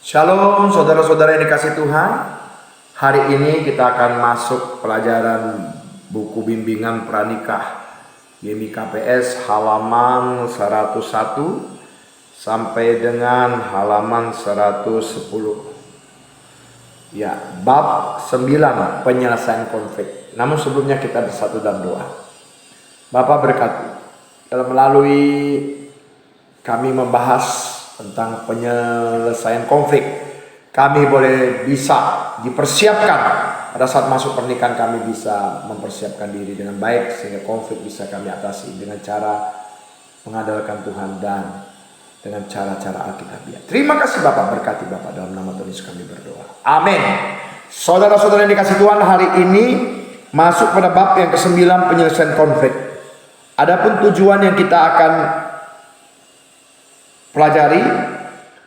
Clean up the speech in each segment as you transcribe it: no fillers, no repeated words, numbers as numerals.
Shalom saudara-saudara yang dikasih Tuhan. Hari ini kita akan masuk pelajaran buku bimbingan pranikah YMI-KPS halaman 101 sampai dengan halaman 110. Ya, bab 9 penyelesaian konflik. Namun sebelumnya kita bersatu dalam doa. Bapak berkati dalam melalui kami membahas tentang penyelesaian konflik. Kami boleh bisa dipersiapkan pada saat masuk pernikahan, kami bisa mempersiapkan diri dengan baik sehingga konflik bisa kami atasi dengan cara mengandalkan Tuhan dan dengan cara-cara Alkitabiah. Terima kasih Bapak, berkati Bapak, dalam nama Tuhan Yesus kami berdoa. Amin. Saudara-saudara yang dikasih Tuhan, hari ini masuk pada bab yang ke-9 penyelesaian konflik. Adapun tujuan yang kita akan pelajari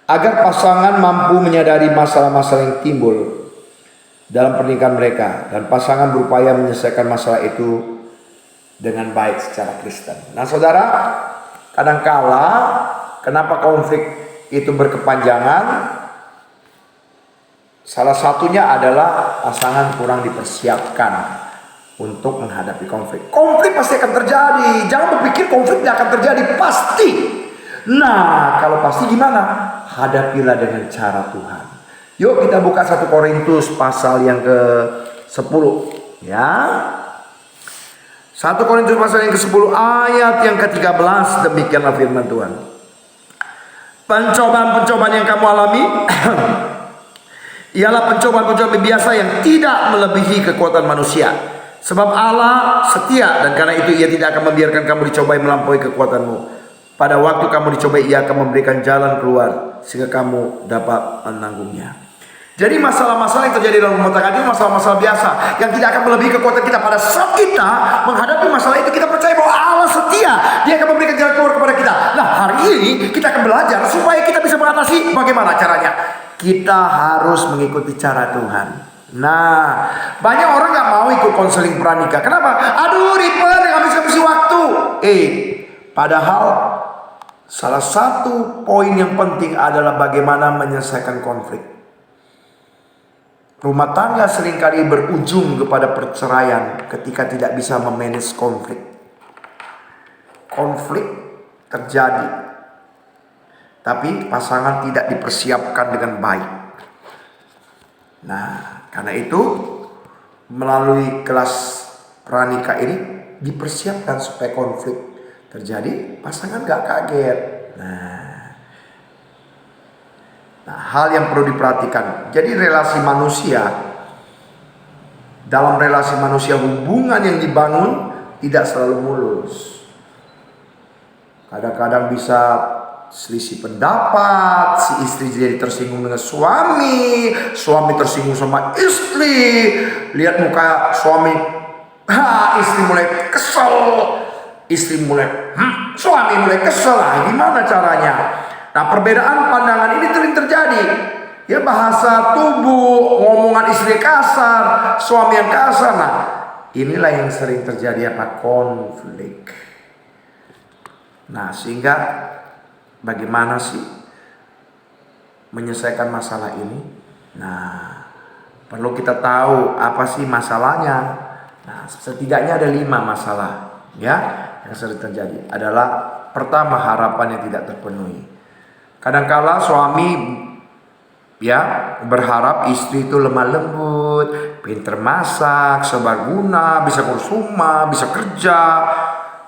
agar pasangan mampu menyadari masalah-masalah yang timbul dalam pernikahan mereka dan pasangan berupaya menyelesaikan masalah itu dengan baik secara Kristen. Nah saudara, kadangkala kenapa konflik itu berkepanjangan? Salah satunya adalah pasangan kurang dipersiapkan untuk menghadapi konflik. Konflik pasti akan terjadi. Jangan berpikir konflik tidak akan terjadi, pasti. Nah, kalau pasti gimana? Hadapilah dengan cara Tuhan. Yuk kita buka 1 Korintus pasal yang ke-10 ya. 1 Korintus pasal yang ke-10 ayat yang ke-13, demikianlah firman Tuhan. Pencobaan-pencobaan yang kamu alami ialah pencobaan-pencobaan biasa yang tidak melebihi kekuatan manusia. Sebab Allah setia dan karena itu Ia tidak akan membiarkan kamu dicobai melampaui kekuatanmu. Pada waktu kamu dicobai, Ia akan memberikan jalan keluar sehingga kamu dapat menanggungnya. Jadi masalah-masalah yang terjadi dalam rumah tangga itu masalah-masalah biasa yang tidak akan melebihi kekuatan kita. Pada saat kita menghadapi masalah itu, kita percaya bahwa Allah setia. Dia akan memberikan jalan keluar kepada kita. Nah, hari ini kita akan belajar supaya kita bisa mengatasi. Bagaimana caranya? Kita harus mengikuti cara Tuhan. Nah, banyak orang gak mau ikut konseling pranikah. Kenapa? Aduh, ribet, habis-habis waktu. Padahal salah satu poin yang penting adalah bagaimana menyelesaikan konflik. Rumah tangga seringkali berujung kepada perceraian ketika tidak bisa memanage konflik. Konflik terjadi, tapi pasangan tidak dipersiapkan dengan baik. Nah, karena itu melalui kelas pranikah ini dipersiapkan supaya konflik terjadi, pasangan gak kaget. Nah, hal yang perlu diperhatikan. Jadi relasi manusia, dalam relasi manusia hubungan yang dibangun tidak selalu mulus. Kadang-kadang bisa selisih pendapat, si istri jadi tersinggung dengan suami, suami tersinggung sama istri. Lihat muka suami, istri mulai kesel, istri mulai suami mulai kesel. Gimana caranya? Nah, perbedaan pandangan ini sering terjadi. Ya, bahasa tubuh, ngomongan istri kasar, suami yang kasar. Nah, inilah yang sering terjadi konflik. Nah, sehingga bagaimana sih menyelesaikan masalah ini? Nah, perlu kita tahu apa sih masalahnya. Nah, setidaknya ada 5 masalah ya yang sering terjadi. Adalah pertama, harapan yang tidak terpenuhi. Kadangkala suami ya berharap istri itu lemah lembut, pintar masak, serbaguna, bisa ngurus rumah, bisa kerja.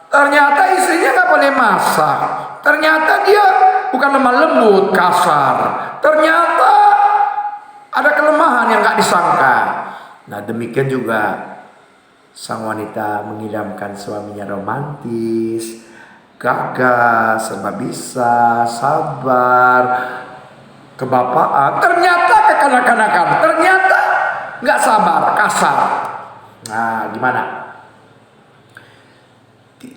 Ternyata istrinya gak boleh masak. Ternyata dia bukan lemah lembut, kasar. Ternyata ada kelemahan yang gak disangka. Nah, demikian juga sang wanita mengidamkan suaminya romantis, gagah, serba bisa, sabar, kebapaan. Ternyata kekanak-kanakan, ternyata gak sabar, kasar. Nah, gimana?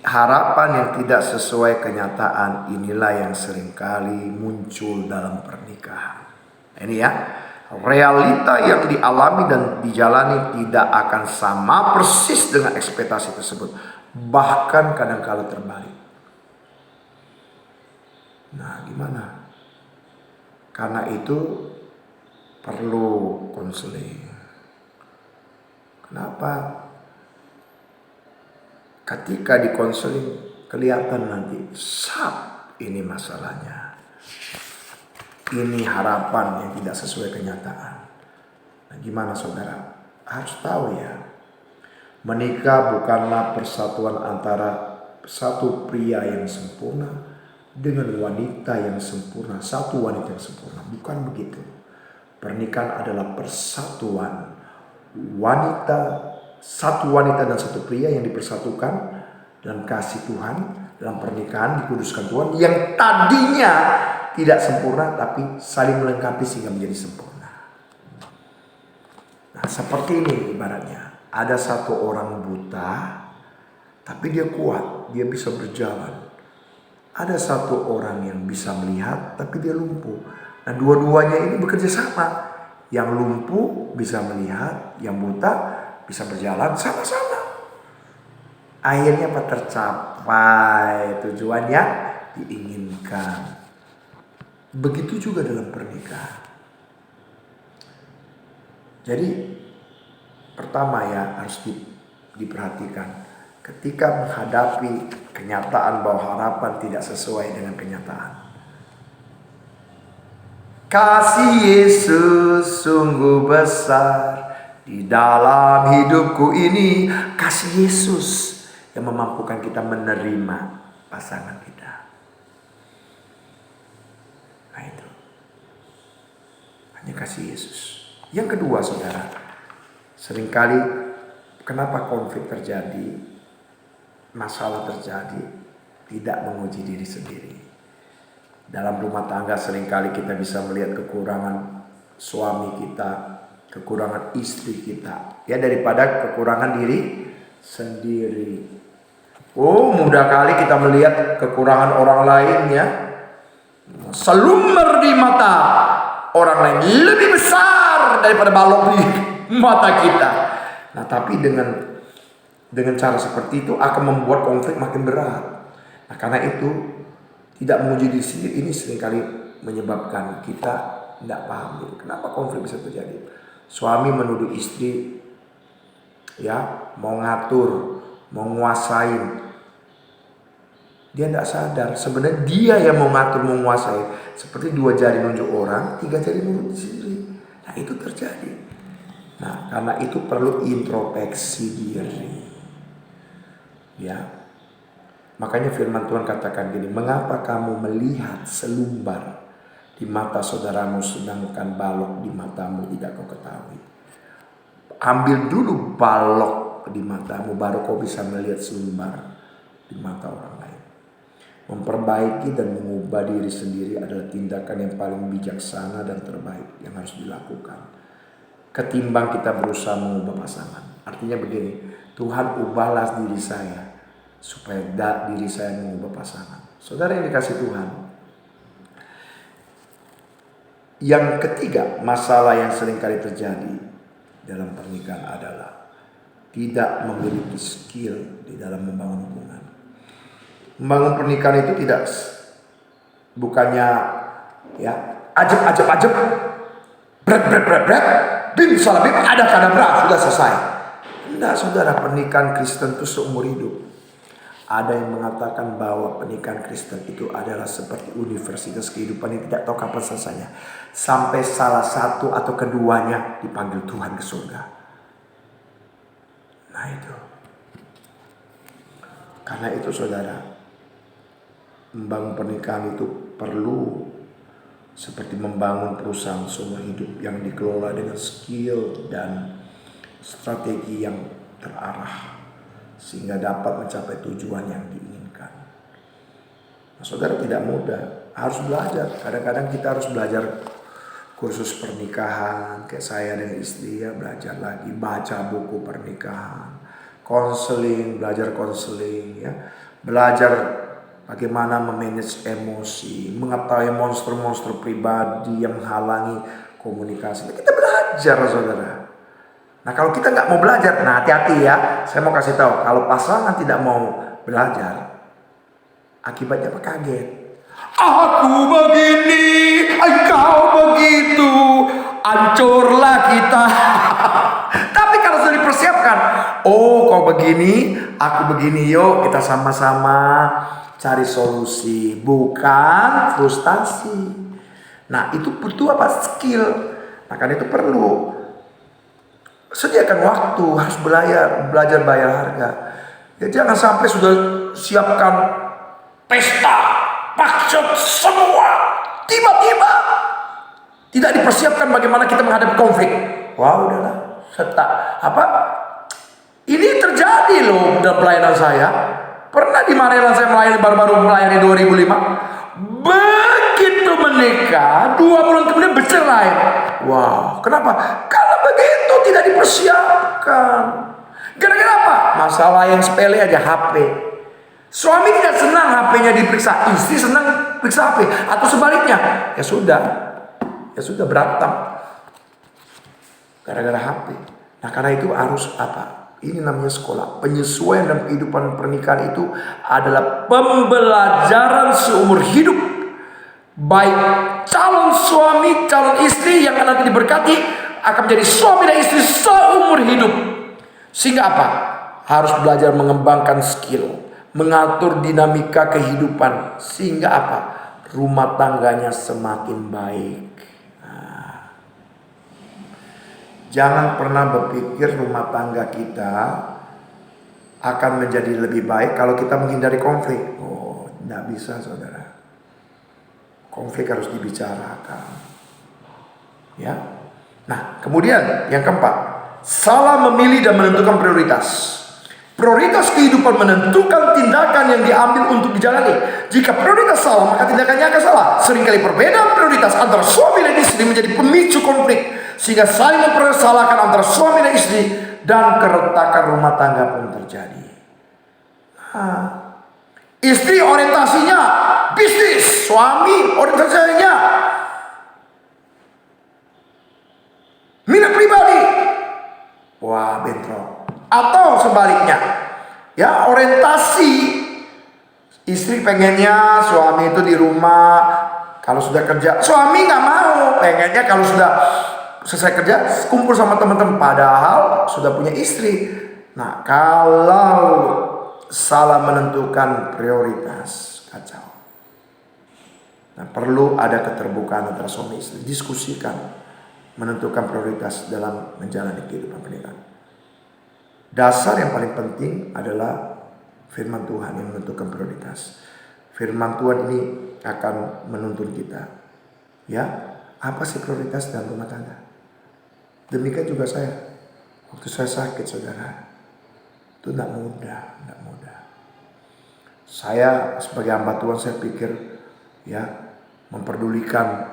Harapan yang tidak sesuai kenyataan inilah yang seringkali muncul dalam pernikahan. Ini ya, realita yang dialami dan dijalani tidak akan sama persis dengan ekspektasi tersebut. Bahkan kadang-kala terbalik. Nah, gimana? Karena itu perlu konseling. Kenapa? Ketika dikonseling kelihatan nanti, ini masalahnya. Ini harapan yang tidak sesuai kenyataan. Nah, gimana saudara? Harus tahu ya, menikah bukanlah persatuan antara satu pria yang sempurna dengan wanita yang sempurna, satu wanita yang sempurna. Bukan begitu. Pernikahan adalah persatuan satu wanita dan satu pria yang dipersatukan dalam kasih Tuhan, dalam pernikahan dikuduskan Tuhan, yang tadinya tidak sempurna tapi saling melengkapi sehingga menjadi sempurna. Nah, seperti ini ibaratnya. Ada satu orang buta tapi dia kuat, dia bisa berjalan. Ada satu orang yang bisa melihat tapi dia lumpuh. Nah, dua-duanya ini bekerja sama. Yang lumpuh bisa melihat, yang buta bisa berjalan sama-sama. Akhirnya apa? Tercapai tujuan yang diinginkan. Begitu juga dalam pernikahan. Jadi pertama ya harus diperhatikan. Ketika menghadapi kenyataan bahwa harapan tidak sesuai dengan kenyataan. Kasih Yesus sungguh besar di dalam hidupku ini. Kasih Yesus yang memampukan kita menerima pasangan kita. Nah itu. Hanya kasih Yesus. Yang kedua saudara, seringkali kenapa konflik terjadi, masalah terjadi, tidak menguji diri sendiri. Dalam rumah tangga seringkali kita bisa melihat kekurangan suami kita, kekurangan istri kita, ya daripada kekurangan diri sendiri. Oh, mudah kali kita melihat kekurangan orang lain ya, selumber di mata orang lain lebih besar daripada balok di mata kita. Nah, tapi dengan cara seperti itu akan membuat konflik makin berat. Nah, karena itu tidak menguji diri sendiri ini seringkali menyebabkan kita tidak paham gitu. Kenapa konflik bisa terjadi? Suami menuduh istri ya mau ngatur, mau nguasain. Dia tidak sadar sebenarnya dia yang mau ngatur, mau nguasai. Seperti 2 jari nunjuk orang, 3 jari nunjuk sendiri. Nah itu terjadi. Nah karena itu perlu introspeksi diri. Ya. Makanya firman Tuhan katakan gini, mengapa kamu melihat selumbar di mata saudaramu sedangkan balok di matamu tidak kau ketahui? Ambil dulu balok di matamu baru kau bisa melihat selumbar di mata orang lain. Memperbaiki dan mengubah diri sendiri adalah tindakan yang paling bijaksana dan terbaik yang harus dilakukan. Ketimbang kita berusaha mengubah pasangan. Artinya begini, Tuhan ubahlah diri saya supaya diri saya mengubah pasangan. Saudara yang dikasih Tuhan, yang ketiga masalah yang seringkali terjadi dalam pernikahan adalah tidak memiliki skill di dalam membangun hubungan. Membangun pernikahan itu bukannya ya ajeb bret bim salam bim ada kadabra sudah selesai. Enggak saudara, pernikahan Kristen itu seumur hidup. Ada yang mengatakan bahwa pernikahan Kristen itu adalah seperti universitas kehidupan yang tidak tahu kapan selesainya. Sampai salah satu atau keduanya dipanggil Tuhan ke surga. Nah itu. Karena itu saudara, membangun pernikahan itu perlu seperti membangun perusahaan seumur hidup yang dikelola dengan skill dan strategi yang terarah. Sehingga dapat mencapai tujuan yang diinginkan. Nah, saudara tidak mudah, harus belajar. Kadang-kadang kita harus belajar kursus pernikahan, kayak saya dengan istri ya belajar lagi, baca buku pernikahan, konseling, belajar konseling ya, belajar bagaimana memanage emosi, mengetahui monster-monster pribadi yang menghalangi komunikasi. Kita belajar saudara. Nah kalau kita nggak mau belajar, nah hati-hati ya. Saya mau kasih tahu, kalau pasangan tidak mau belajar, akibatnya apa? Kaget. Aku begini, engkau begitu. hancurlah kita. Tapi kalau sudah dipersiapkan, oh kau begini, aku begini, yuk kita sama-sama cari solusi, bukan frustasi. Nah itu butuh apa? Skill. Nah kan itu perlu sediakan waktu, harus belajar bayar harga. Ya jangan sampai sudah siapkan pesta, maksud semua, tiba-tiba tidak dipersiapkan bagaimana kita menghadapi konflik. Wah udahlah, ini terjadi loh dalam pelayanan saya. Pernah di Maryland saya melayani, baru-baru melayani 2005. Begitu menikah, 2 bulan kemudian bercerai. Wow, kenapa? Karena begitu tidak dipersiapkan. Gara-gara apa? Masalah yang sepele aja, HP. Suami tidak senang HP-nya diperiksa, istri senang periksa HP. Atau sebaliknya, ya sudah berantem gara-gara HP. Nah karena itu harus apa? Ini namanya sekolah. Penyesuaian dalam kehidupan pernikahan itu adalah pembelajaran seumur hidup. Baik calon suami, calon istri yang nanti diberkati akan menjadi suami dan istri seumur hidup. Sehingga apa? Harus belajar mengembangkan skill, mengatur dinamika kehidupan. Sehingga apa? Rumah tangganya semakin baik. Jangan pernah berpikir rumah tangga kita akan menjadi lebih baik kalau kita menghindari konflik. Oh, tidak bisa saudara. Konflik harus dibicarakan. Ya. Nah, kemudian yang keempat, salah memilih dan menentukan prioritas. Prioritas kehidupan menentukan tindakan yang diambil untuk dijalani. Jika prioritas salah, maka tindakannya akan salah. Seringkali perbedaan prioritas antara suami dan istri menjadi pemicu konflik, sehingga saling mempersalahkan antara suami dan istri, dan keretakan rumah tangga pun terjadi. Istri orientasinya bisnis, suami orientasinya minat pribadi. Wah, bentrok. Atau sebaliknya, ya orientasi istri pengennya suami itu di rumah, kalau sudah kerja suami nggak mau, pengennya kalau sudah selesai kerja kumpul sama teman-teman, padahal sudah punya istri. Nah kalau salah menentukan prioritas, kacau. Nah perlu ada keterbukaan antara suami istri, diskusikan menentukan prioritas dalam menjalani kehidupan pernikahan. Dasar yang paling penting adalah firman Tuhan yang menentukan prioritas. Firman Tuhan ini akan menuntun kita. Ya, apa sih prioritas dalam rumah tangga? Demikian juga saya. Waktu saya sakit saudara, itu tidak mudah. Saya sebagai hamba Tuhan saya pikir ya memperdulikan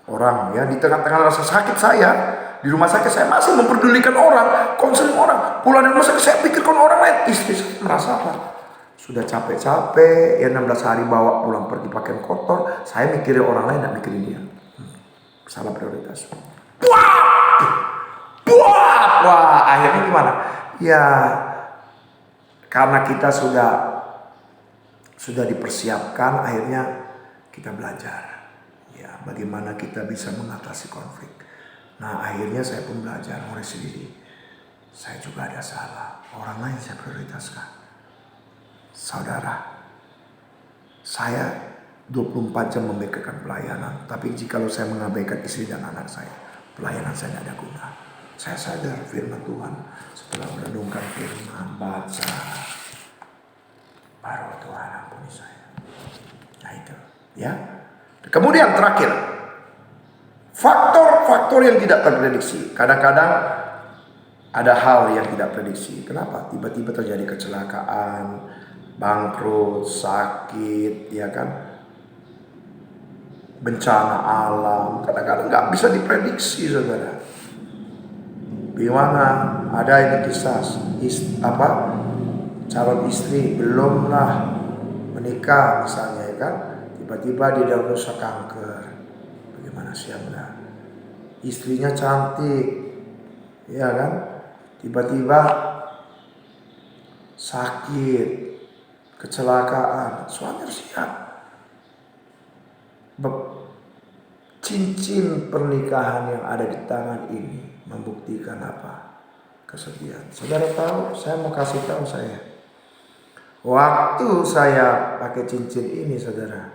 orang ya di tengah-tengah rasa sakit saya. Di rumah sakit saya masih memperdulikan orang, konseling orang. Pulang dari rumah sakit saya pikirkan orang lain. Istri saya merasa apa? Sudah capek-capek, ya 16 hari bawa pulang pergi pakaian kotor. Saya mikirin orang lain, tidak mikirin dia. Salah prioritas. Wah, akhirnya gimana? Ya, karena kita sudah dipersiapkan, akhirnya kita belajar. Ya, bagaimana kita bisa mengatasi konflik. Nah akhirnya saya pun belajar ngoreksi diri. Saya juga ada salah. Orang lain saya prioritaskan. Saudara, saya 24 jam memikirkan pelayanan. Tapi jikalau saya mengabaikan istri dan anak saya, pelayanan saya tidak ada guna. Saya sadar firman Tuhan. Setelah merenungkan firman, baca, baru Tuhan ampuni saya. Nah itu ya. Kemudian terakhir, faktor-faktor yang tidak terprediksi. Kadang-kadang ada hal yang tidak prediksi. Kenapa? Tiba-tiba terjadi kecelakaan, bangkrut, sakit, ya kan? Bencana alam. Kadang-kadang nggak bisa diprediksi, saudara. Gimana? Ada ini kisah, calon istri belumlah menikah misalnya, ya kan? Tiba-tiba dia diagnosa kanker. Bagaimana siapnya? Istrinya cantik, ya kan? Tiba-tiba sakit, kecelakaan, suami harus siap. cincin pernikahan yang ada di tangan ini membuktikan apa? Kesetiaan. Saudara tahu, saya mau kasih tahu saya. Waktu saya pakai cincin ini, saudara,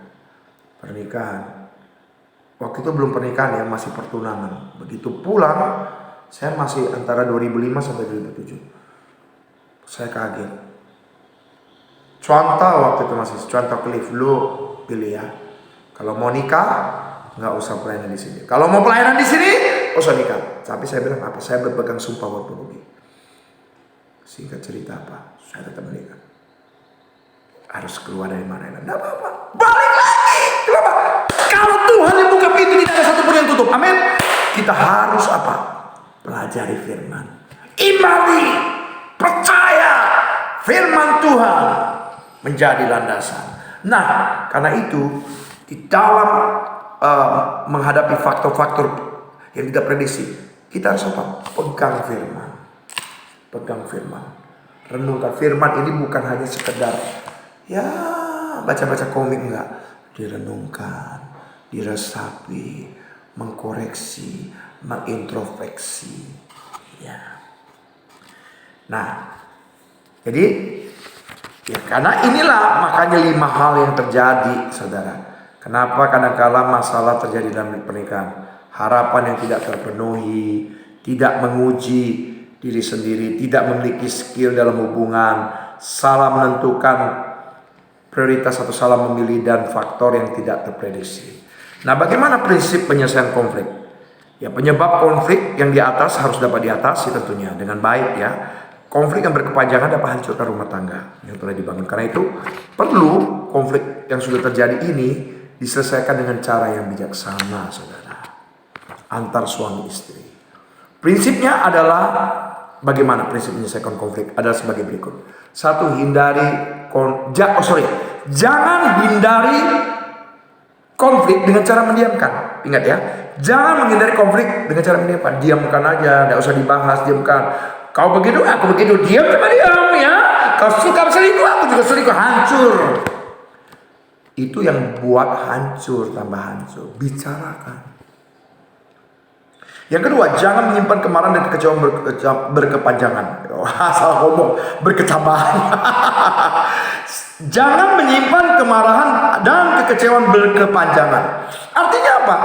pernikahan. Waktu itu belum pernikahan ya, masih pertunangan. Begitu pulang, saya masih antara 2005 sampai 2007. Saya kaget. Contoh waktu itu masih contoh Cliff, lu pilih ya. Kalau mau nikah, nggak usah pelayanan di sini. Kalau mau pelayanan di sini, usah nikah. Tapi saya bilang apa? Saya berpegang sumpah buat Ruby. Singkat cerita apa? Saya tetap menikah. Harus keluar dari mana? Nggak apa-apa. Balik lagi. Kenapa? Kalau Tuhan yang buka pintu, tidak ada satupun yang tutup. Amin. Kita harus apa? Pelajari firman. Imani. Percaya. Firman Tuhan menjadi landasan. Nah, karena itu di dalam menghadapi faktor-faktor yang tidak prediksi, kita harus apa? Pegang firman. Pegang firman. Renungkan firman ini bukan hanya sekedar ya baca-baca komik, enggak. Direnungkan, diresapi, mengkoreksi, mengintrospeksi. Ya. Nah, jadi ya karena inilah makanya 5 hal yang terjadi, saudara. Kenapa kadang-kala masalah terjadi dalam pernikahan? Harapan yang tidak terpenuhi, tidak menguji diri sendiri, tidak memiliki skill dalam hubungan, salah menentukan prioritas atau salah memilih, dan faktor yang tidak terprediksi. Nah, bagaimana prinsip penyelesaian konflik? Ya, penyebab konflik yang di atas harus dapat diatasi tentunya dengan baik ya. Konflik yang berkepanjangan dapat hancurkan rumah tangga yang telah dibangun. Karena itu perlu konflik yang sudah terjadi ini diselesaikan dengan cara yang bijaksana, saudara. Antar suami istri. Prinsipnya adalah bagaimana prinsip menyelesaikan konflik adalah sebagai berikut. 1, jangan hindari konflik dengan cara mendiamkan. Ingat ya, jangan menghindari konflik dengan cara mendiamkan. Diamkan aja, tidak usah dibahas, diamkan. Kau begitu, aku begitu, diam sama diam ya. Kau suka selingkuh, aku juga selingkuh, hancur. Itu yang buat hancur, tambah hancur. Bicarakan. Yang kedua, jangan menyimpan kemarahan dan kekecewaan berkepanjangan. Salah ngomong, berkecambahan. Jangan menyimpan kemarahan dan kekecewaan berkepanjangan. Artinya apa?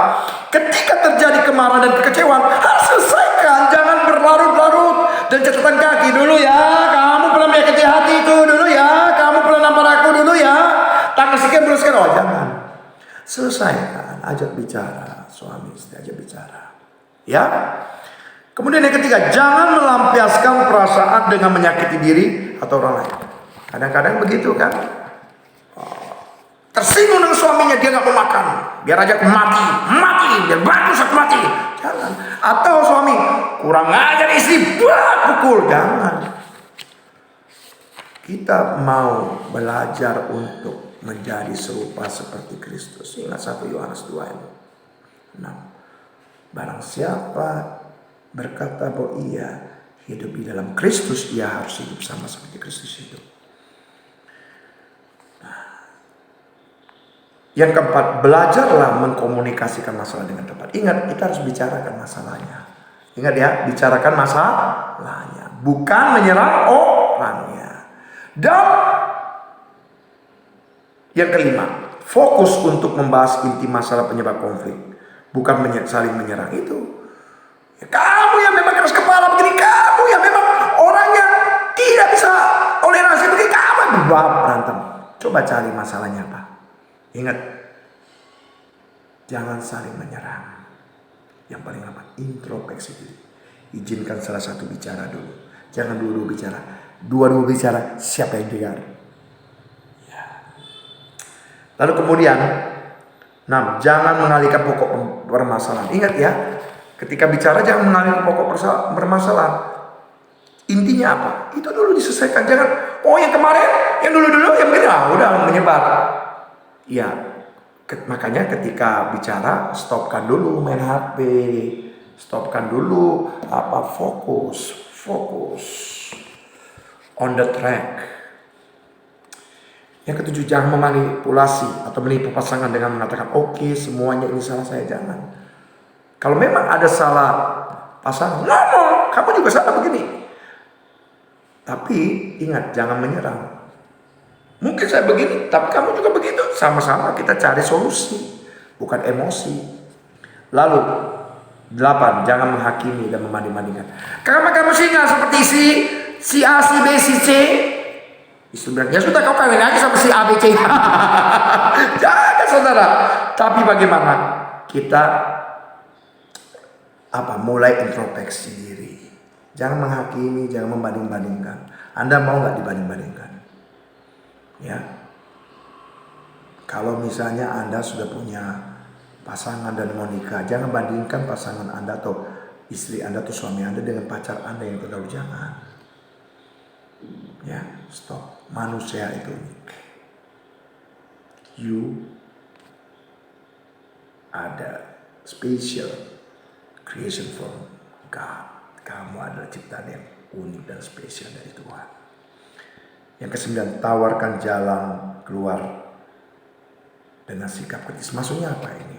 Ketika terjadi kemarahan dan kekecewaan, harus selesaikan. Jangan berlarut-larut dan catatan kaki dulu ya. Kamu pernah menyakiti hatiku dulu ya. Kamu pernah nampar aku dulu ya. Tanggal sekian belum sekian. Oh, jangan. Selesaikan. Ajak bicara. Suami istri ajak bicara. Ya. Kemudian yang ketiga, jangan melampiaskan perasaan dengan menyakiti diri atau orang lain. Kadang-kadang begitu kan. Tersinggung dengan suaminya, dia gak mau makan. Biar aja aku mati, biar bagus aku mati. Jangan. Atau suami kurang ajar istri, pukul. Jangan. Kita mau belajar untuk menjadi serupa seperti Kristus. Ingat 1 Yohanes 2 ayat 6. Barang siapa berkata bahwa ia hidup di dalam Kristus, ia harus hidup sama seperti Kristus hidup. Yang keempat, belajarlah mengkomunikasikan masalah dengan tepat. Ingat, kita harus bicarakan masalahnya. Ingat ya, bicarakan masalahnya, bukan menyerang orangnya. Dan yang kelima, fokus untuk membahas inti masalah penyebab konflik, bukan saling menyerang itu. Ya, kamu yang memang keras kepala begini, kamu yang memang orangnya tidak bisa toleransi begini, kamu berantem. Coba cari masalahnya apa. Ingat, jangan saling menyerang. Yang paling apa? Introspeksi diri. Izinkan salah satu bicara dulu. Jangan dua-dua bicara. Dua-dua bicara, siapa yang dengar? Ya. Lalu kemudian 6. Jangan mengalihkan pokok permasalahan. Ingat ya, ketika bicara jangan mengalihkan pokok permasalahan. Intinya apa? Itu dulu diselesaikan. Jangan, yang kemarin, yang dulu-dulu, yang begini, udah menyebar. Ya, makanya ketika bicara, stopkan dulu main HP. Stopkan dulu fokus on the track. Yang ketujuh, jangan memanipulasi atau menipu pasangan dengan mengatakan oke, semuanya ini salah saya. Jangan. Kalau memang ada salah pasangan, ngomong, kamu juga salah begini. Tapi ingat, jangan menyerang. Mungkin saya begini, tapi kamu juga begitu. Sama-sama kita cari solusi, bukan emosi. Lalu 8, jangan menghakimi dan membanding-bandingkan. Karena kamu sih nggak seperti si A, si B, si C. Istri bilang, ya sudah kau kawin lagi sama si A, B, C. Jangan saudara. Tapi bagaimana kita mulai introspeksi diri. Jangan menghakimi, jangan membanding-bandingkan. Anda mau nggak dibanding-bandingkan? Ya. Kalau misalnya Anda sudah punya pasangan dan mau nikah, jangan bandingkan pasangan Anda atau istri Anda atau suami Anda dengan pacar Anda yang terlalu, jangan. Ya, stop. Manusia itu unik. You ada special creation from God. Kamu adalah ciptaan yang unik dan spesial dari Tuhan. Yang ke-9, tawarkan jalan keluar dengan sikap kritis. Maksudnya apa ini?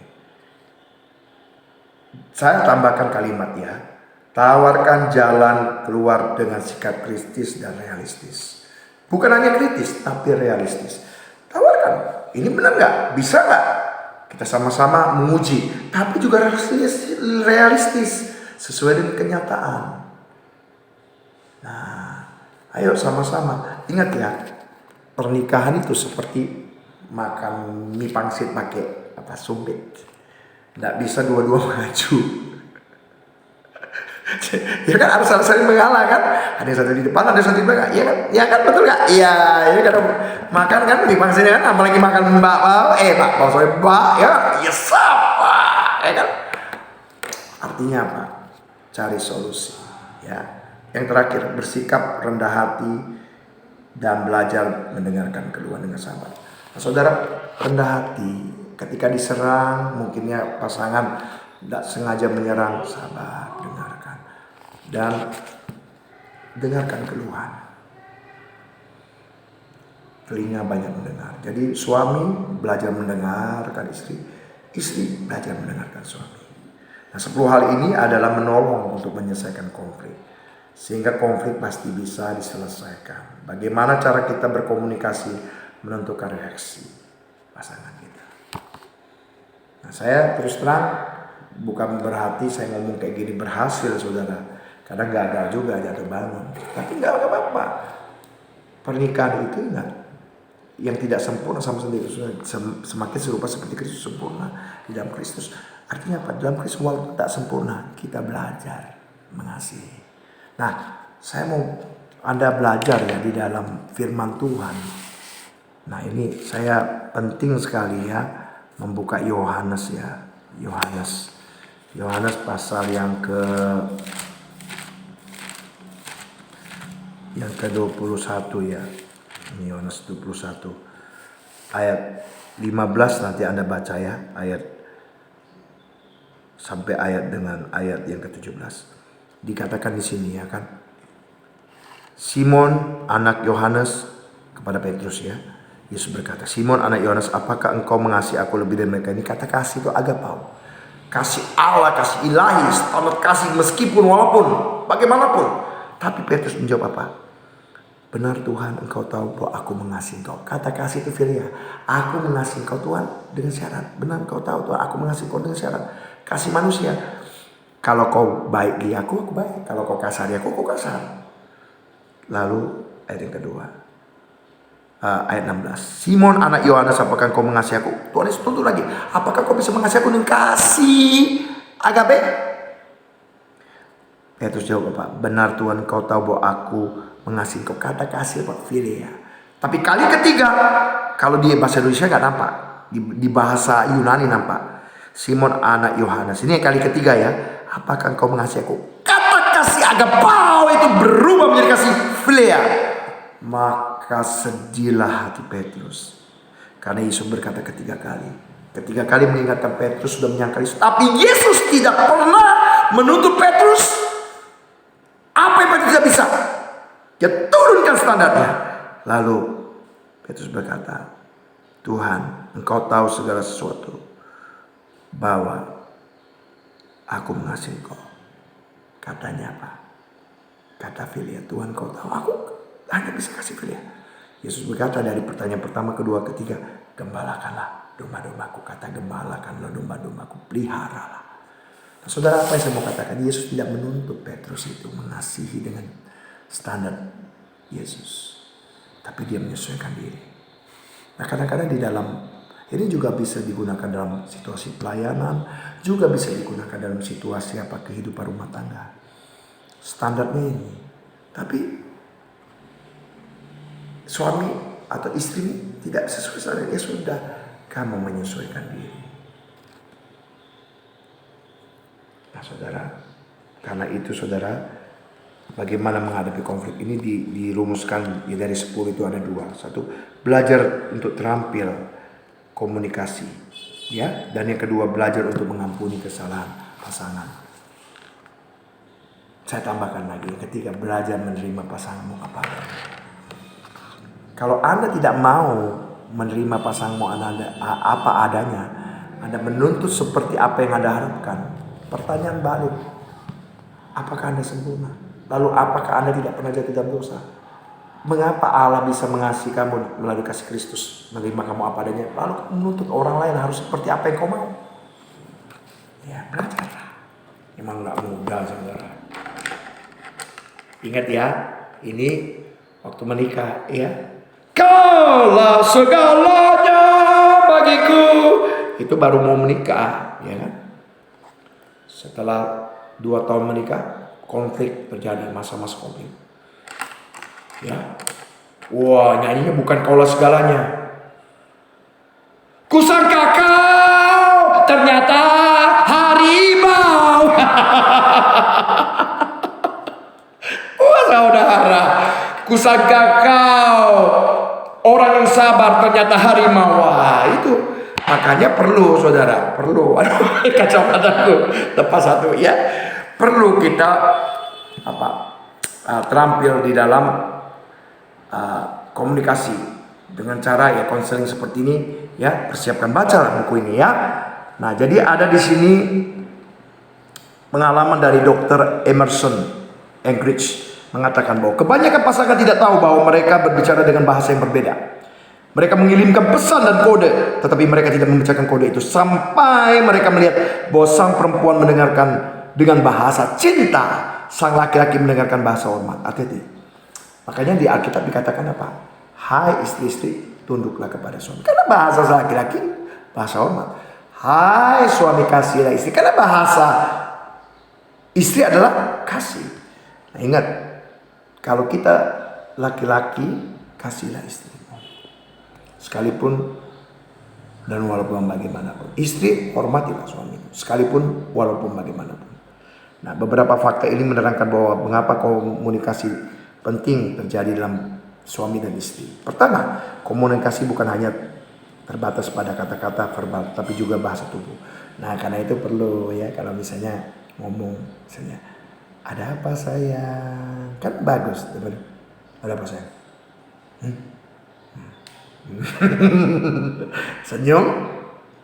Saya tambahkan kalimat ya. Tawarkan jalan keluar dengan sikap kritis dan realistis. Bukan hanya kritis, tapi realistis. Tawarkan, ini benar nggak? Bisa nggak? Kita sama-sama menguji, tapi juga realistis, sesuai dengan kenyataan. Nah, ayo sama-sama. Ingat ya, pernikahan itu seperti makan mie pangsit pakai sumpit. Nggak bisa dua-dua maju. Ya kan, harus saling mengalah kan. Ada satu di depan, ada satu di belakang. Iya kan? Ya kan, betul nggak? Iya, ini kan makan kan mie pangsitnya kan, apalagi makan ya siapa? Ya kan? Artinya apa? Cari solusi. Ya. Yang terakhir, bersikap rendah hati dan belajar mendengarkan keluhan dengan sabar. Nah, saudara, rendah hati ketika diserang, mungkinnya pasangan tidak sengaja menyerang, sabar, dengarkan dan dengarkan keluhan. Telinga banyak mendengar. Jadi suami belajar mendengarkan istri, istri belajar mendengarkan suami. Nah, 10 hal ini adalah menolong untuk menyelesaikan konflik. Sehingga konflik pasti bisa diselesaikan. Bagaimana cara kita berkomunikasi menentukan reaksi pasangan kita. Nah, saya terus terang bukan berarti saya ngomong kayak gini berhasil, saudara. Kadang gagal juga jatuh bangun. Tapi nggak apa-apa. Pernikahan itu ingat, yang tidak sempurna sama sendiri, semakin serupa seperti Kristus sempurna di dalam Kristus. Artinya apa? Dalam Kristus walaupun tak sempurna, kita belajar mengasihi. Nah, saya mau Anda belajar ya di dalam firman Tuhan. Nah, ini saya penting sekali ya membuka Yohanes ya. Yohanes pasal yang ke-21 ya. Ini Yohanes 21 ayat 15, nanti Anda baca ya, ayat sampai ayat yang ke-17. Dikatakan di sini ya kan. Simon anak Yohanes kepada Petrus ya. Yesus berkata, Simon anak Yohanes, apakah engkau mengasihi aku lebih dari mereka? Ini kata kasih itu agapau. Kasih Allah, kasih ilahi, standar kasih meskipun walaupun bagaimanapun. Tapi Petrus menjawab apa? Benar Tuhan, engkau tahu bahwa aku mengasihi engkau. Kata kasih itu filia. Aku mengasihi engkau Tuhan dengan syarat. Benar engkau tahu Tuhan, aku mengasihi engkau dengan syarat. Kasih manusia. Kalau kau baik di aku baik. Kalau kau kasar di aku kasar. Lalu ayat yang kedua. Ayat 16. Simon anak Yohanes, apakah engkau mengasihi aku? Tuhan Yesus tuntut lagi. Apakah kau bisa mengasihi aku dengan kasih agape? Petrus jawab apa? Benar Tuhan, kau tahu bahwa aku mengasihi kau. Kata kasih apa? Philia. Tapi kali ketiga, kalau di bahasa Indonesia nggak nampak, di bahasa Yunani nampak. Simon anak Yohanes. Ini kali ketiga ya. Apakah engkau mengasihi aku? Kata kasih agapau itu berubah menjadi kasih philia. Maka sedihlah hati Petrus, karena Yesus berkata ketiga kali mengingatkan Petrus sudah menyangkal Yesus. Tapi Yesus tidak pernah menuntut Petrus apa yang Petrus tidak bisa. Dia turunkan standarnya. Lalu Petrus berkata, Tuhan, engkau tahu segala sesuatu, bahwa Aku mengasihi kau. Katanya apa? Kata Filia, Tuhan kau tahu aku hanya bisa kasih Filia. Yesus berkata dari pertanyaan pertama, kedua, ketiga, gembalakanlah domba-dombaku. Kata gembalakanlah domba-dombaku, peliharalah. Nah, saudara, apa yang saya mau katakan? Yesus tidak menuntut Petrus itu mengasihi dengan standar Yesus, tapi dia menyesuaikan diri. Nah, kadang-kadang di dalam ini juga bisa digunakan dalam situasi pelayanan, juga bisa digunakan dalam situasi kehidupan rumah tangga. Standarnya ini. Tapi suami atau istri tidak sesuai standar, ya sudah, kamu menyesuaikan diri. Nah, saudara, karena itu saudara, bagaimana menghadapi konflik ini dirumuskan ya, dari 10 itu ada 2. 1, belajar untuk terampil komunikasi, ya, dan yang kedua belajar untuk mengampuni kesalahan pasangan. Saya tambahkan lagi, ketika belajar menerima pasanganmu apa adanya. Kalau Anda tidak mau menerima pasanganmu apa adanya, Anda menuntut seperti apa yang Anda harapkan, pertanyaan balik, apakah Anda sempurna? Lalu apakah Anda tidak pernah jatuh dalam dosa? Mengapa Allah bisa mengasihi kamu melalui kasih Kristus, menerima kamu apa adanya, lalu menuntut orang lain harus seperti apa yang kau mau? Ya, belajarlah. Memang gak mudah, saudara. Ingat ya, ini waktu menikah, ya. Kaulah segalanya bagiku. Itu baru mau menikah, ya kan? Setelah 2 tahun menikah, konflik terjadi, masa-masa konflik. Ya, wah, nyanyinya bukan kaulah segalanya. Kusangka kau ternyata harimau. Wah, saudara, kusangka kau orang yang sabar ternyata harimau. Wah, itu makanya perlu, saudara, perlu. Aduh, kacamataku lepas satu, ya. Perlu kita terampil di dalam komunikasi dengan cara ya konseling seperti ini, ya. Persiapkan baca buku ini, ya. Nah, jadi ada di sini pengalaman dari Dr. Emerson Eggerichs mengatakan bahwa kebanyakan pasangan tidak tahu bahwa mereka berbicara dengan bahasa yang berbeda. Mereka mengirimkan pesan dan kode, tetapi mereka tidak membacakan kode itu sampai mereka melihat bahwa sang perempuan mendengarkan dengan bahasa cinta, sang laki-laki mendengarkan bahasa hormat. Hati-hati. Makanya di Alkitab dikatakan apa? Hai istri-istri, tunduklah kepada suami. Karena bahasa laki-laki bahasa hormat. Hai suami, kasihlah istri. Karena bahasa istri adalah kasih. Nah, ingat, kalau kita laki-laki, kasihlah istri. Sekalipun dan walaupun bagaimanapun. Istri, hormatilah suami. Sekalipun walaupun bagaimanapun. Nah, beberapa fakta ini menerangkan bahwa mengapa komunikasi penting terjadi dalam suami dan istri. Pertama, komunikasi bukan hanya terbatas pada kata-kata verbal, tapi juga bahasa tubuh. Nah, karena itu perlu, ya, kalau misalnya ngomong, misalnya, ada apa sayang? Kan bagus, ada apa sayang? Senyum,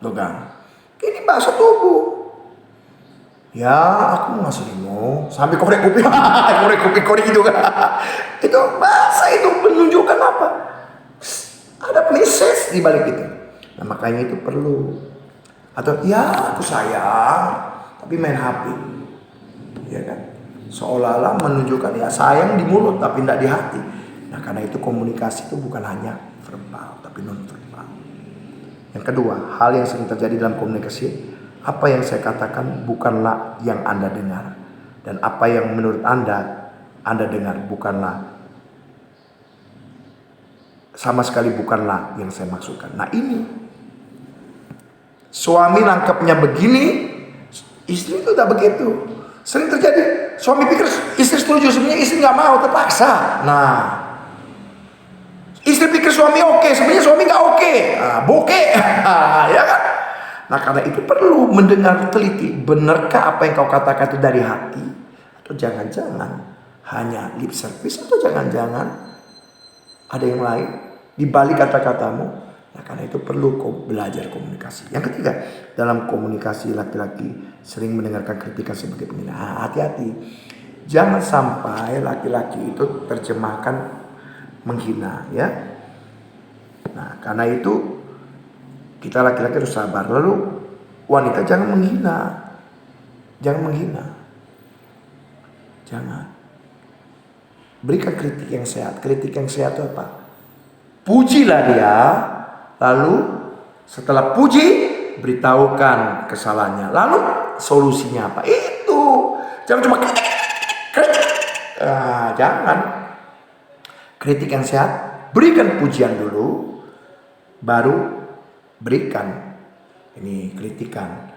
pegang. Ini bahasa tubuh. Ya, aku ngasihmu sampai korek kuping, korek itu kan. Itu bahasa itu menunjukkan apa? Ada message di balik itu. Nah, makanya itu perlu. Atau ya aku sayang, tapi main HP, ya kan? Seolah-olah menunjukkan ya sayang di mulut tapi tidak di hati. Nah, karena itu komunikasi itu bukan hanya verbal tapi non verbal. Yang kedua, hal yang sering terjadi dalam komunikasi, apa yang saya katakan bukanlah yang Anda dengar. Dan apa yang menurut Anda dengar bukanlah, sama sekali bukanlah yang saya maksudkan. Nah, ini suami nangkepnya begini, istri itu udah begitu. Sering terjadi, suami pikir istri setuju, sebenarnya istri nggak mau, terpaksa. Nah, istri pikir suami oke, sebenarnya suami nggak oke. Nah, bokeh, ya kan? Nah, karena itu perlu mendengar teliti. Benarkah apa yang kau katakan itu dari hati? Atau jangan-jangan hanya lip service? Atau jangan-jangan ada yang lain di balik kata-katamu? Nah, karena itu perlu belajar komunikasi. Yang ketiga, dalam komunikasi laki-laki sering mendengarkan kritikan sebagai penghina. Hati-hati, jangan sampai laki-laki itu terjemahkan menghina, ya. Nah, karena itu kita laki-laki harus sabar. Lalu wanita jangan menghina, jangan menghina, jangan. Berikan kritik yang sehat. Kritik yang sehat itu apa? Pujilah dia. Lalu setelah puji, beritahukan kesalahannya. Lalu solusinya apa? Itu. Jangan cuma kritik. Jangan. Kritik yang sehat, berikan pujian dulu, baru berikan ini kritikan.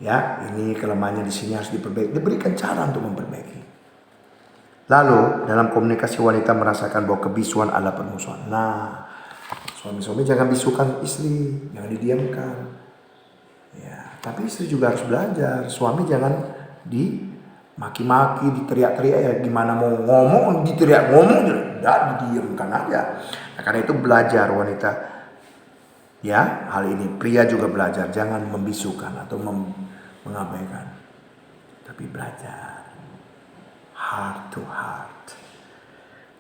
Ya, ini kelemahannya di sini harus diperbaiki. Diberikan cara untuk memperbaiki. Lalu dalam komunikasi wanita merasakan bahwa kebisuan adalah permusuhan. Nah, suami-suami jangan bisukan istri, jangan didiamkan. Ya, tapi istri juga harus belajar. Suami jangan dimaki-maki, diteriak-teriak, ya gimana mau ngomong, diteriak ngomong, tidak didiamkan aja. Nah, karena itu belajar wanita. Ya, hal ini pria juga belajar, jangan membisukan atau mengabaikan. Tapi belajar heart to heart.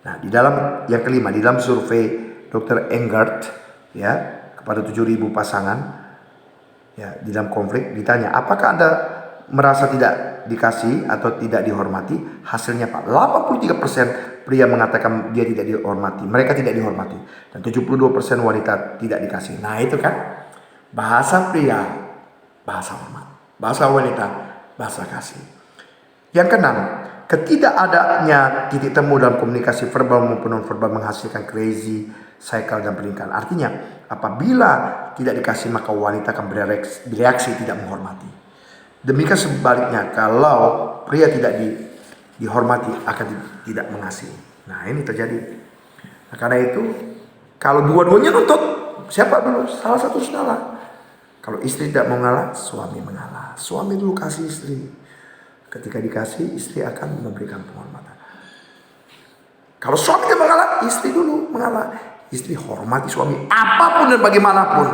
Nah, di dalam yang kelima, di dalam survei Dr. Engert ya kepada 7.000 pasangan ya di dalam konflik ditanya, apakah Anda merasa tidak dikasih atau tidak dihormati? Hasilnya Pak, 83% pria mengatakan dia tidak dihormati, mereka tidak dihormati, dan 72% wanita tidak dikasih. Nah, itu kan bahasa pria, bahasa hormat, bahasa wanita, bahasa kasih. Yang keenam, ketidakadanya titik temu dalam komunikasi verbal maupun non-verbal menghasilkan crazy cycle dan peningkatan. Artinya, apabila tidak dikasih maka wanita akan bereaksi tidak menghormati. Demikian sebaliknya, kalau pria tidak dihormati akan tidak mengasihi. Nah, ini terjadi. Nah, karena itu, kalau dua-duanya nuntut, siapa dulu? Salah satu salah. Kalau istri tidak mau ngalah, suami mengalah. Suami dulu kasih istri. Ketika dikasih, istri akan memberikan penghormatan. Kalau suami tidak mengalah, istri dulu mengalah. Istri hormati suami apapun dan bagaimanapun.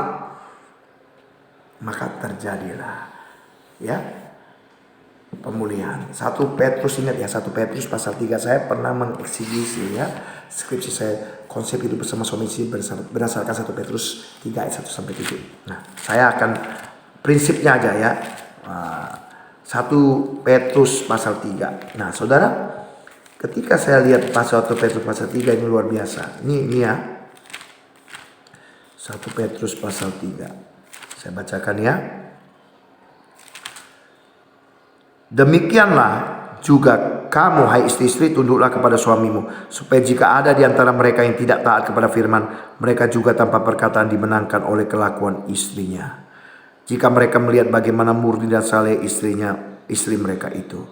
Maka terjadilah ya pemulihan. 1 Petrus, ingat ya, 1 Petrus pasal 3. Saya pernah mengeksegisi ya skripsi saya, konsep hidup bersama suami istri berdasarkan 1 Petrus 3 ayat 1 sampai 7. Nah, saya akan prinsipnya aja ya. 1 Petrus pasal 3. Nah, saudara, ketika saya lihat pasal 1 Petrus pasal 3 ini luar biasa. Ini ya. 1 Petrus pasal 3. Saya bacakan ya. Demikianlah juga kamu, hai istri-istri, tunduklah kepada suamimu, supaya jika ada di antara mereka yang tidak taat kepada firman, mereka juga tanpa perkataan dimenangkan oleh kelakuan istrinya. Jika mereka melihat bagaimana murni dan saleh istri mereka itu.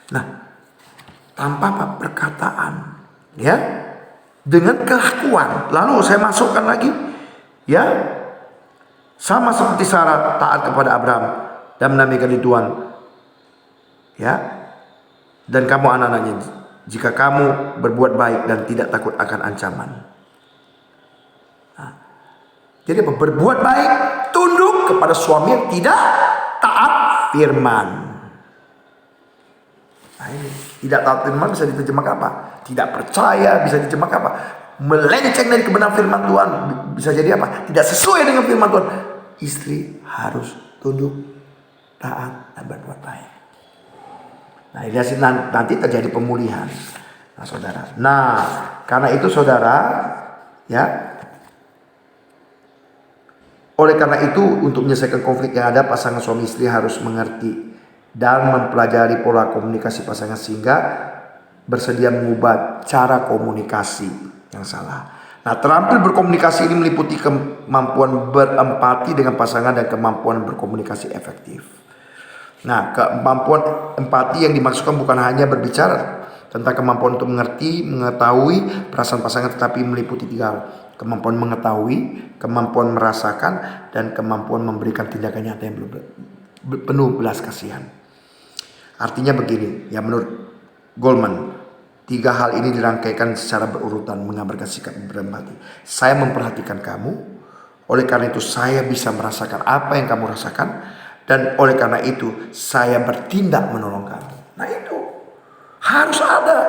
Nah, tanpa perkataan, ya, dengan kelakuan. Lalu saya masukkan lagi, ya, sama seperti Sarah taat kepada Abraham dan menamaikan Tuhan, ya, dan kamu anak-anaknya, jika kamu berbuat baik dan tidak takut akan ancaman. Nah, jadi apa? Berbuat baik, tunduk kepada suami yang tidak taat firman. Nah, ini tidak taat firman bisa diterjemahkan apa? Tidak percaya bisa diterjemahkan apa? Melenceng dari kebenaran firman Tuhan bisa jadi apa? Tidak sesuai dengan firman Tuhan. Istri harus tunduk, taat, dan berbuat baik. Nah, nanti terjadi pemulihan. Nah, saudara. Nah, karena itu saudara, ya. Oleh karena itu, untuk menyelesaikan konflik yang ada, pasangan suami istri harus mengerti dan mempelajari pola komunikasi pasangan sehingga bersedia mengubah cara komunikasi yang salah. Nah, terampil berkomunikasi ini meliputi kemampuan berempati dengan pasangan dan kemampuan berkomunikasi efektif. Nah, kemampuan empati yang dimaksudkan bukan hanya berbicara tentang kemampuan untuk mengerti, mengetahui perasaan pasangan, tetapi meliputi 3 hal. Kemampuan mengetahui, kemampuan merasakan, dan kemampuan memberikan tindakan nyata yang penuh belas kasihan. Artinya begini, ya menurut Goleman, 3 hal ini dirangkaikan secara berurutan, mengabarkan sikap berempati. Saya memperhatikan kamu, Oleh karena itu saya bisa merasakan apa yang kamu rasakan. Dan oleh karena itu saya bertindak menolong kamu. Nah itu harus ada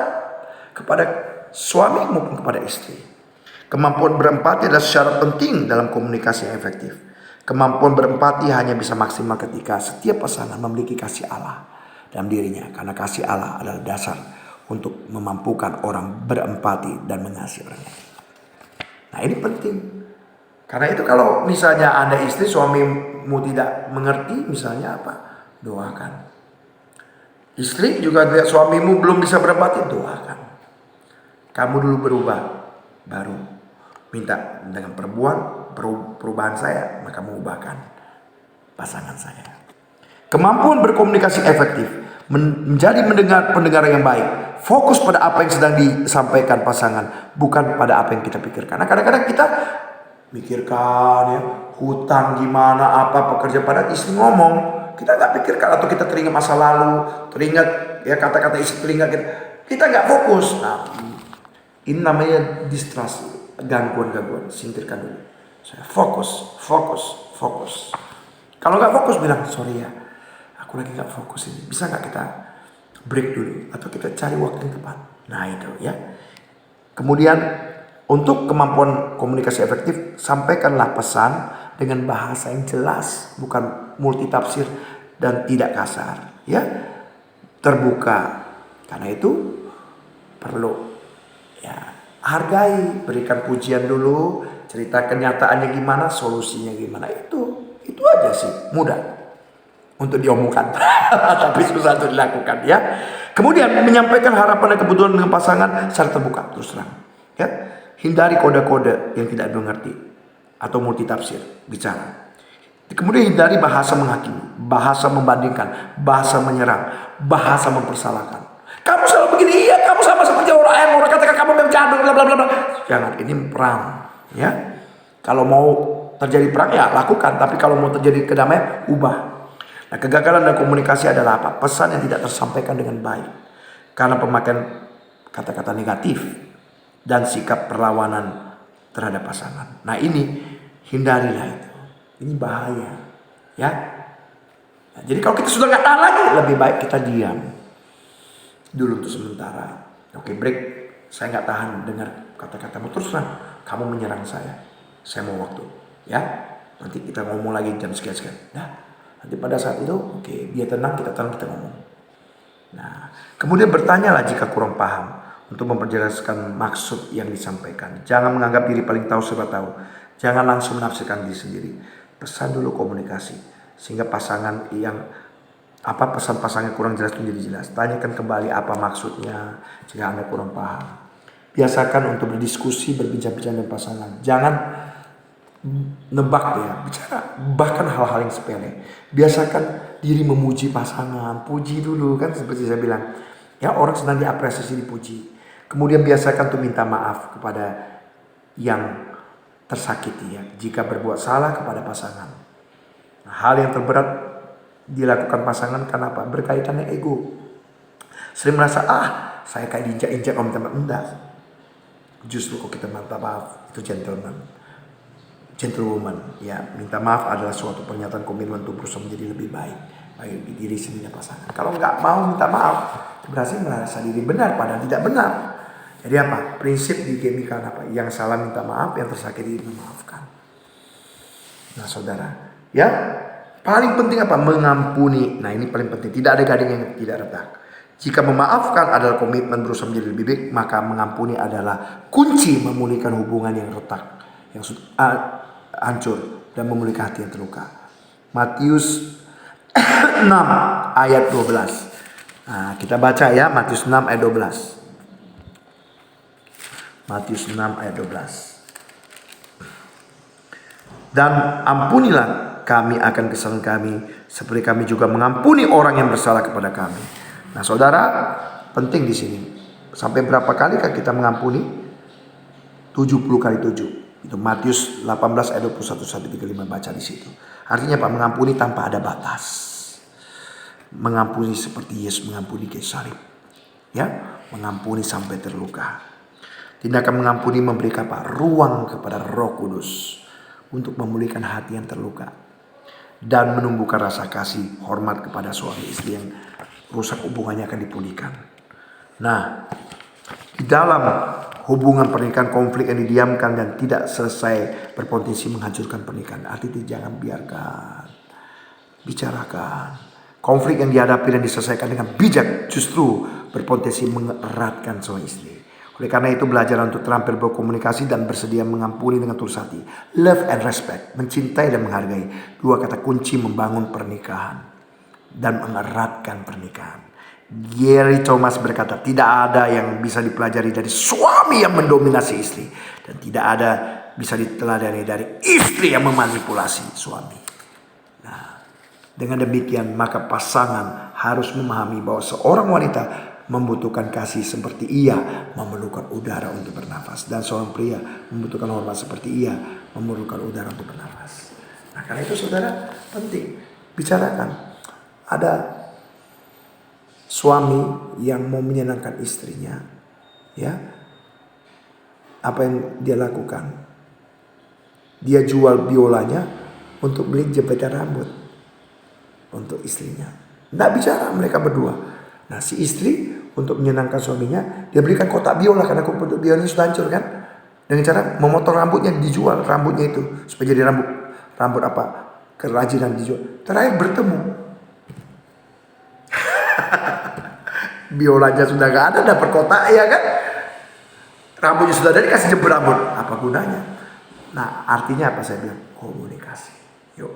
kepada suami maupun kepada istri. Kemampuan berempati adalah syarat penting dalam komunikasi yang efektif. Kemampuan berempati hanya bisa maksimal ketika setiap pasangan memiliki kasih Allah dalam dirinya. Karena kasih Allah adalah dasar untuk memampukan orang berempati dan mengasihi orang lain. Nah ini penting. Karena itu kalau misalnya Anda istri, suamimu tidak mengerti, misalnya apa? Doakan. Istri juga lihat suamimu belum bisa berempati, doakan. Kamu dulu berubah, baru minta dengan perubahan saya, maka mengubahkan pasangan saya. Kemampuan berkomunikasi efektif, menjadi pendengar yang baik, fokus pada apa yang sedang disampaikan pasangan, bukan pada apa yang kita pikirkan. Karena kadang-kadang kita mikirkan ya, hutang gimana, apa pekerjaan, pada istri ngomong, kita nggak pikirkan, atau kita teringat masa lalu, teringat ya kata-kata istri, teringat kita nggak fokus. Nah, ini namanya distraksi, gangguan-gangguan. Singkirkan dulu. Saya fokus. Kalau nggak fokus bilang, sorry ya, aku lagi nggak fokus ini. Bisa nggak kita break dulu, atau kita cari waktu yang tepat. Nah itu ya. Kemudian untuk kemampuan komunikasi efektif, sampaikanlah pesan dengan bahasa yang jelas, bukan multitafsir dan tidak kasar, ya, terbuka. Karena itu perlu ya hargai, berikan pujian dulu, cerita kenyataannya gimana, solusinya gimana. Itu aja sih, mudah untuk diomongkan, tapi susah untuk dilakukan ya. Kemudian menyampaikan harapan dan kebutuhan dengan pasangan secara terbuka, terus terang. Ya, hindari kode-kode yang tidak dimengerti atau multitafsir bicara. Kemudian hindari bahasa menghakimi, bahasa membandingkan, bahasa menyerang, bahasa mempersalahkan. Kamu selalu begini, iya kamu sama seperti orang katakan kamu bercanda, bla bla bla. Jangan, ini perang, ya. Kalau mau terjadi perang ya lakukan, tapi kalau mau terjadi kedamaian, ubah. Nah, kegagalan dalam komunikasi adalah apa? Pesan yang tidak tersampaikan dengan baik karena pemakaian kata-kata negatif dan sikap perlawanan terhadap pasangan. Nah ini hindarilah itu. Ini bahaya, ya. Nah, jadi kalau kita sudah nggak tahan lagi, lebih baik kita diam dulu untuk sementara. Oke, break. Saya nggak tahan dengar kata-katamu, terus terang kamu menyerang saya mau waktu, ya. Nanti kita ngomong lagi jam sekian. Nah, nanti pada saat itu, oke, dia tenang, kita ngomong. Nah, kemudian bertanyalah jika kurang paham untuk memperjelaskan maksud yang disampaikan. Jangan menganggap diri paling tahu serba tahu. Jangan langsung menafsirkan diri sendiri. Pesan dulu komunikasi sehingga pasangan yang pesan pasangan kurang jelas menjadi jelas. Tanyakan kembali apa maksudnya jika Anda kurang paham. Biasakan untuk berdiskusi, berbincang-bincang dengan pasangan. Jangan nebak ya, bicara bahkan hal-hal yang sepele. Biasakan diri memuji pasangan, puji dulu kan, seperti saya bilang. Ya, orang senang diapresiasi, dipuji. Kemudian biasakan untuk minta maaf kepada yang tersakiti ya, jika berbuat salah kepada pasangan. Nah, hal yang terberat dilakukan pasangan karena apa? Berkaitan dengan ego. Sering merasa saya kayak diinjak-injak om teman. Enggak. Justru kok kita minta maaf, itu gentlewoman ya. Minta maaf adalah suatu pernyataan komitmen untuk berusaha menjadi lebih baik bagi diri sendiri dan pasangan. Kalau nggak mau minta maaf, berarti merasa diri benar padahal tidak benar. Jadi apa? Prinsip di Gemika apa? Yang salah minta maaf, yang tersakiti memaafkan. Nah saudara, ya paling penting apa? Mengampuni. Nah ini paling penting. Tidak ada gading yang tidak retak. Jika memaafkan adalah komitmen berusaha menjadi lebih baik, maka mengampuni adalah kunci memulihkan hubungan yang retak, yang hancur, dan memulihkan hati yang terluka. Matius 6 ayat 12. Nah, kita baca ya, Matius 6 ayat 12. Matius 6 ayat 12. Dan ampunilah kami akan kesalahan kami, seperti kami juga mengampuni orang yang bersalah kepada kami. Nah, saudara, penting di sini. Sampai berapa kali kita mengampuni? 70 kali 7. Itu Matius 18 ayat 21 sampai 35, baca di situ. Artinya apa? Mengampuni tanpa ada batas. Mengampuni seperti Yesus mengampuni kayu salib. Ya, mengampuni sampai terluka. Tindakan mengampuni memberikan ruang kepada Roh Kudus untuk memulihkan hati yang terluka dan menumbuhkan rasa kasih hormat kepada suami istri yang rusak hubungannya akan dipulihkan. Nah, di dalam hubungan pernikahan konflik yang didiamkan dan tidak selesai berpotensi menghancurkan pernikahan. Artinya jangan biarkan, bicarakan. Konflik yang dihadapi dan diselesaikan dengan bijak justru berpotensi mengeratkan suami istri. Oleh karena itu belajar untuk terampil berkomunikasi dan bersedia mengampuni dengan tulus hati. Love and respect, mencintai dan menghargai. Dua kata kunci membangun pernikahan dan mengeratkan pernikahan. Gary Thomas berkata, tidak ada yang bisa dipelajari dari suami yang mendominasi istri. Dan tidak ada bisa diteladani dari istri yang memanipulasi suami. Nah, dengan demikian maka pasangan harus memahami bahwa seorang wanita membutuhkan kasih seperti ia memerlukan udara untuk bernafas. Dan seorang pria membutuhkan hormat seperti ia memerlukan udara untuk bernafas. Nah, karena itu saudara penting bicarakan. Ada suami yang mau menyenangkan istrinya, ya, apa yang dia lakukan? Dia jual biolanya untuk beli jepitan rambut untuk istrinya. Nggak bicara mereka berdua. Nah, si istri untuk menyenangkan suaminya, dia belikan kotak biola karena kotak biolanya sudah hancur kan. Dengan cara memotong rambutnya, dijual rambutnya itu supaya jadi rambut apa kerajinan dijual. Terakhir bertemu, biolanya sudah nggak ada, dapat kotak ya kan. Rambutnya sudah ada, dikasih jemput rambut. Apa gunanya? Nah, artinya apa saya bilang? Komunikasi. Yuk,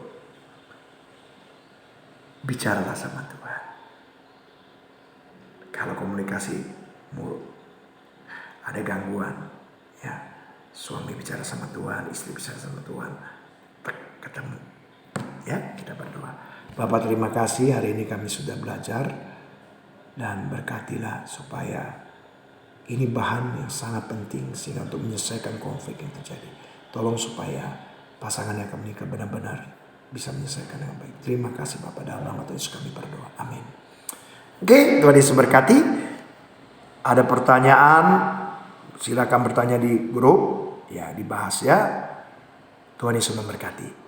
bicaralah sama Tuhan. Kalau komunikasi ada gangguan, ya suami bicara sama Tuhan, istri bicara sama Tuhan, ketemu, ya kita berdoa. Bapak terima kasih hari ini kami sudah belajar dan berkatilah supaya ini bahan yang sangat penting sehingga untuk menyelesaikan konflik yang terjadi. Tolong supaya pasangan yang akan menikah benar-benar bisa menyelesaikan dengan baik. Terima kasih Bapak, dalam nama Tuhan Yesus kami berdoa. Amin. Oke, Tuhan Yesus berkati. Ada pertanyaan, silakan bertanya di grup, ya dibahas ya. Tuhan Yesus memberkati.